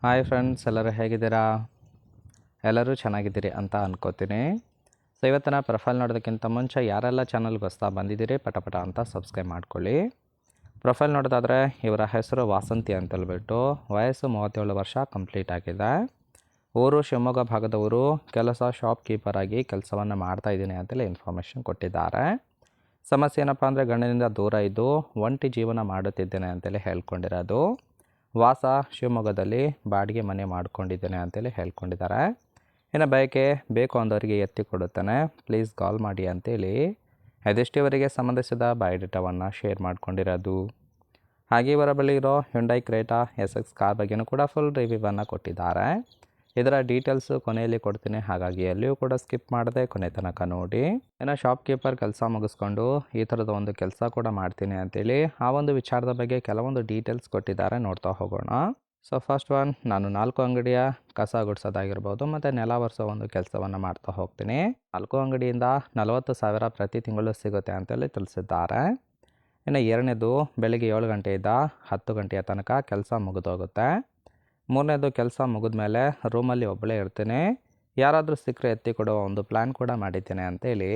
Hi friends, ಎಲ್ಲರೂ ಹೇಗಿದ್ದೀರಾ? ಎಲ್ಲರೂ ಚೆನ್ನಾಗಿದ್ದೀರಿ ಅಂತ ಅನ್ಕೋತೀನಿ. ಸೊ ಇವತ್ತಿನ ಪ್ರೊಫೈಲ್ ನೋಡೋದಕ್ಕಿಂತ ಮುಂಚೆ ಯಾರೆಲ್ಲ ಚಾನಲ್ಗೆ ಹೊಸ್ತಾ ಬಂದಿದ್ದೀರಿ ಪಟ ಅಂತ ಸಬ್ಸ್ಕ್ರೈಬ್ ಮಾಡ್ಕೊಳ್ಳಿ. ಪ್ರೊಫೈಲ್ ನೋಡೋದಾದರೆ ಇವರ ಹೆಸರು ವಾಸಂತಿ ಅಂತೇಳ್ಬಿಟ್ಟು, ವಯಸ್ಸು 37 ವರ್ಷ ಕಂಪ್ಲೀಟ್ ಆಗಿದೆ. ಊರು ಶಿವಮೊಗ್ಗ ಭಾಗದವರು, ಕೆಲಸ ಶಾಪ್ ಕೀಪರ್ ಆಗಿ ಕೆಲಸವನ್ನು ಮಾಡ್ತಾಯಿದ್ದೀನಿ ಅಂತೇಳಿ ಇನ್ಫಾರ್ಮೇಷನ್ ಕೊಟ್ಟಿದ್ದಾರೆ. ಸಮಸ್ಯೆ ಏನಪ್ಪ ಅಂದರೆ ಗಂಡನಿಂದ ದೂರ ಇದ್ದು ಒಂಟಿ ಜೀವನ ಮಾಡುತ್ತಿದ್ದೇನೆ ಅಂತೇಳಿ ಹೇಳ್ಕೊಂಡಿರೋದು. ವಾಸ ಶಿವಮೊಗ್ಗದಲ್ಲಿ ಬಾಡಿಗೆ ಮನೆ ಮಾಡ್ಕೊಂಡಿದ್ದೇನೆ ಅಂತೇಳಿ ಹೇಳ್ಕೊಂಡಿದ್ದಾರೆ. ಇನ್ನು ಬಯಕೆ ಬೇಕು ಅಂದವರಿಗೆ ಎತ್ತಿ ಕೊಡುತ್ತಾನೆ, ಪ್ಲೀಸ್ ಕಾಲ್ ಮಾಡಿ ಅಂತೇಳಿ ಇದೆಷ್ಟಿವರೆಗೆ ಸಂಬಂಧಿಸಿದ ಬಯೋಡೇಟಾವನ್ನು ಶೇರ್ ಮಾಡ್ಕೊಂಡಿರೋದು. ಹಾಗೆ ಇವರ ಬಳಿ ಇರೋ ಹ್ಯುಂಡೈ ಕ್ರೇಟಾ SX ಕಾರ್ ಬಗ್ಗೆಯೂ ಕೂಡ ಫುಲ್ ರಿವ್ಯೂವನ್ನು ಕೊಟ್ಟಿದ್ದಾರೆ. ಇದರ ಡೀಟೇಲ್ಸು ಕೊನೆಯಲ್ಲಿ ಕೊಡ್ತೀನಿ, ಹಾಗಾಗಿ ಎಲ್ಲಿಯೂ ಕೂಡ ಸ್ಕಿಪ್ ಮಾಡದೆ ಕೊನೆ ತನಕ ನೋಡಿ. ಇನ್ನು ಶಾಪ್ ಕೀಪರ್ ಕೆಲಸ ಮುಗಿಸ್ಕೊಂಡು ಈ ಥರದ ಒಂದು ಕೆಲಸ ಕೂಡ ಮಾಡ್ತೀನಿ ಅಂತೇಳಿ ಆ ಒಂದು ವಿಚಾರದ ಬಗ್ಗೆ ಕೆಲವೊಂದು ಡೀಟೇಲ್ಸ್ ಕೊಟ್ಟಿದ್ದಾರೆ, ನೋಡ್ತಾ ಹೋಗೋಣ. ಸೊ ಫಸ್ಟ್ ಒನ್, ನಾನು 4 ಅಂಗಡಿಯ ಕಸ ಗುಡಿಸೋದಾಗಿರ್ಬೋದು ಮತ್ತು ನೆಲ ಒರೆಸೋ ಒಂದು ಕೆಲಸವನ್ನು ಮಾಡ್ತಾ ಹೋಗ್ತೀನಿ. 4 ಅಂಗಡಿಯಿಂದ 40,000 ಪ್ರತಿ ತಿಂಗಳು ಸಿಗುತ್ತೆ ಅಂತೇಳಿ ತಿಳಿಸಿದ್ದಾರೆ. ಇನ್ನು ಎರಡನೇದು, ಬೆಳಿಗ್ಗೆ 7 ಗಂಟೆಯಿಂದ 10 ಗಂಟೆಯ ತನಕ ಕೆಲಸ ಮುಗಿದೋಗುತ್ತೆ. ಮೂರನೇದು, ಕೆಲಸ ಮುಗಿದ್ಮೇಲೆ ರೂಮಲ್ಲಿ ಒಬ್ಬಳೇ ಇರ್ತೀನಿ, ಯಾರಾದರೂ ಸಿಕ್ಕರೆ ಎತ್ತಿ ಕೊಡುವ ಒಂದು ಪ್ಲ್ಯಾನ್ ಕೂಡ ಮಾಡಿದ್ದೇನೆ ಅಂತೇಳಿ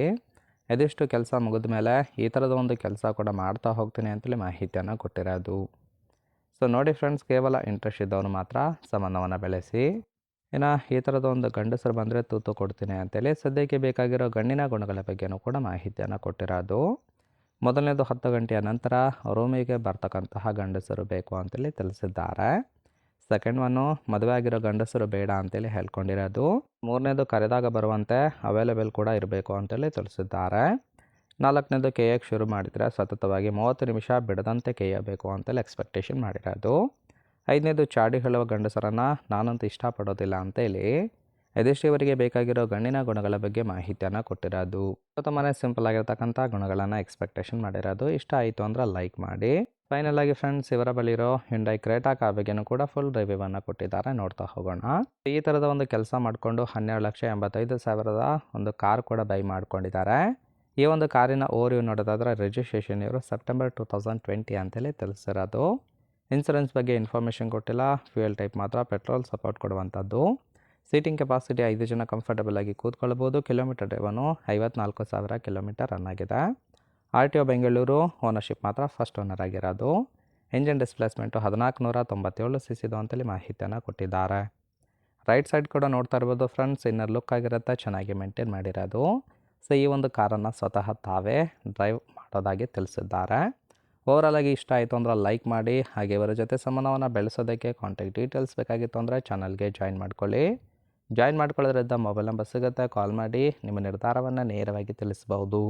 ಇದಿಷ್ಟು ಕೆಲಸ ಮುಗಿದ್ಮೇಲೆ ಈ ಥರದ ಒಂದು ಕೆಲಸ ಕೂಡ ಮಾಡ್ತಾ ಹೋಗ್ತೀನಿ ಅಂತೇಳಿ ಮಾಹಿತಿಯನ್ನು ಕೊಟ್ಟಿರೋದು. ಸೊ ನೋಡಿ ಫ್ರೆಂಡ್ಸ್, ಕೇವಲ ಇಂಟ್ರೆಸ್ಟ್ ಇದ್ದವರು ಮಾತ್ರ ಸಂಬಂಧವನ್ನು ಬೆಳೆಸಿ. ಇನ್ನು ಈ ಥರದ ಒಂದು ಗಂಡಸರು ಬಂದರೆ ತೂತು ಕೊಡ್ತೀನಿ ಅಂತೇಳಿ ಸದ್ಯಕ್ಕೆ ಬೇಕಾಗಿರೋ ಗಂಡಿನ ಗುಣಗಳ ಬಗ್ಗೆಯೂ ಕೂಡ ಮಾಹಿತಿಯನ್ನು ಕೊಟ್ಟಿರೋದು. ಮೊದಲನೇದು, 10 ಗಂಟೆಯ ನಂತರ ರೂಮಿಗೆ ಬರ್ತಕ್ಕಂತಹ ಗಂಡಸರು ಬೇಕು ಅಂತೇಳಿ ತಿಳಿಸಿದ್ದಾರೆ. ಸೆಕೆಂಡ್ ಒನ್ನು, ಮದುವೆ ಆಗಿರೋ ಗಂಡಸರು ಬೇಡ ಅಂತೇಳಿ ಹೇಳ್ಕೊಂಡಿರೋದು. ಮೂರನೇದು, ಕರೆದಾಗ ಬರುವಂತೆ ಅವೈಲೇಬಲ್ ಕೂಡ ಇರಬೇಕು ಅಂತೇಳಿ ತಿಳಿಸಿದ್ದಾರೆ. ನಾಲ್ಕನೇದು, ಕೇಯಕ್ಕೆ ಶುರು ಮಾಡಿದರೆ ಸತತವಾಗಿ 30 ನಿಮಿಷ ಬಿಡದಂತೆ ಕೇಯಬೇಕು ಅಂತೇಳಿ ಎಕ್ಸ್ಪೆಕ್ಟೇಷನ್ ಮಾಡಿರೋದು. ಐದನೇದು, ಚಾಡಿ ಹೇಳುವ ಗಂಡಸರನ್ನು ನಾನಂತೂ ಇಷ್ಟಪಡೋದಿಲ್ಲ ಅಂತೇಳಿ ಇದಿಷ್ಟಿವರೆಗೆ ಬೇಕಾಗಿರೋ ಗಂಡಿನ ಗುಣಗಳ ಬಗ್ಗೆ ಮಾಹಿತಿಯನ್ನು ಕೊಟ್ಟಿರೋದು. ತುಂಬಾ ಸಿಂಪಲ್ ಆಗಿರ್ತಕ್ಕಂಥ ಗುಣಗಳನ್ನು ಎಕ್ಸ್ಪೆಕ್ಟೇಷನ್ ಮಾಡಿರೋದು. ಇಷ್ಟ ಆಯಿತು ಅಂದರೆ ಲೈಕ್ ಮಾಡಿ. ಫೈನಲ್ ಆಗಿ ಫ್ರೆಂಡ್ಸ್, ಇವರ ಬಳಿರೋ ಹ್ಯುಂಡೈ ಕ್ರೇಟಾ ಕಾರ್ ಬಗ್ಗೆಯೂ ಕೂಡ ಫುಲ್ ರಿವ್ಯೂವನ್ನು ಕೊಟ್ಟಿದ್ದಾರೆ, ನೋಡ್ತಾ ಹೋಗೋಣ. ಈ ಥರದ ಒಂದು ಕೆಲಸ ಮಾಡಿಕೊಂಡು 12,85,000 ಒಂದು ಕಾರ್ ಕೂಡ ಬೈ ಮಾಡ್ಕೊಂಡಿದ್ದಾರೆ. ಈ ಒಂದು ಕಾರಿನ ಓರಿಯು ನೋಡೋದಾದ್ರೆ ರಿಜಿಸ್ಟ್ರೇಷನ್ ಇವರು ಸೆಪ್ಟೆಂಬರ್ 2020 ಅಂತೇಳಿ ತಿಳಿಸಿರೋದು. ಇನ್ಸೂರೆನ್ಸ್ ಬಗ್ಗೆ ಇನ್ಫಾರ್ಮೇಷನ್ ಕೊಟ್ಟಿಲ್ಲ. ಫ್ಯೂಯಲ್ ಟೈಪ್ ಮಾತ್ರ ಪೆಟ್ರೋಲ್ ಸಪೋರ್ಟ್ ಕೊಡುವಂಥದ್ದು. ಸೀಟಿಂಗ್ ಕೆಪಾಸಿಟಿ 5 ಜನ ಕಂಫರ್ಟಬಲ್ ಆಗಿ ಕೂತ್ಕೊಳ್ಬೋದು. ಕಿಲೋಮೀಟರ್ ಡ್ರೈವನು 54,000 ಕಿಲೋಮೀಟರ್ ರನ್ ಆಗಿದೆ. RTO ಬೆಂಗಳೂರು. ಓನರ್ಶಿಪ್ ಮಾತ್ರ ಫಸ್ಟ್ ಓನರ್ ಆಗಿರೋದು. ಇಂಜಿನ್ ಡಿಸ್ಪ್ಲೇಸ್ಮೆಂಟು 1497 cc ಅಂತೇಳಿ ಮಾಹಿತಿಯನ್ನು ಕೊಟ್ಟಿದ್ದಾರೆ. ರೈಟ್ ಸೈಡ್ ಕೂಡ ನೋಡ್ತಾ ಇರ್ಬೋದು ಫ್ರೆಂಡ್ಸ್, ಇನ್ನರ್ ಲುಕ್ ಆಗಿರುತ್ತೆ, ಚೆನ್ನಾಗಿ ಮೇಂಟೈನ್ ಮಾಡಿರೋದು. ಸೊ ಈ ಒಂದು ಕಾರನ್ನು ಸ್ವತಃ ತಾವೇ ಡ್ರೈವ್ ಮಾಡೋದಾಗಿ ತಿಳಿಸಿದ್ದಾರೆ. ಓವರಾಲ್ ಆಗಿ ಇಷ್ಟ ಆಯಿತು ಅಂದರೆ ಲೈಕ್ ಮಾಡಿ. ಹಾಗೆ ಇವರ ಜೊತೆ ಸಂಬಂಧವನ್ನು ಬೆಳೆಸೋದಕ್ಕೆ ಕಾಂಟ್ಯಾಕ್ಟ್ ಡೀಟೇಲ್ಸ್ ಬೇಕಾಗಿತ್ತು ಅಂದರೆ ಚಾನಲ್ಗೆ ಜಾಯಿನ್ ಮಾಡ್ಕೊಳ್ಳಿ. ಜಾಯಿನ್ ಮಾಡ್ಕೊಳ್ಳೋದ್ರಿಂದ ಮೊಬೈಲ್ ನಂಬರ್ ಸಿಗುತ್ತೆ, ಕಾಲ್ ಮಾಡಿ ನಿಮ್ಮ ನಿರ್ಧಾರವನ್ನು ನೇರವಾಗಿ ತಿಳಿಸ್ಬೋದು.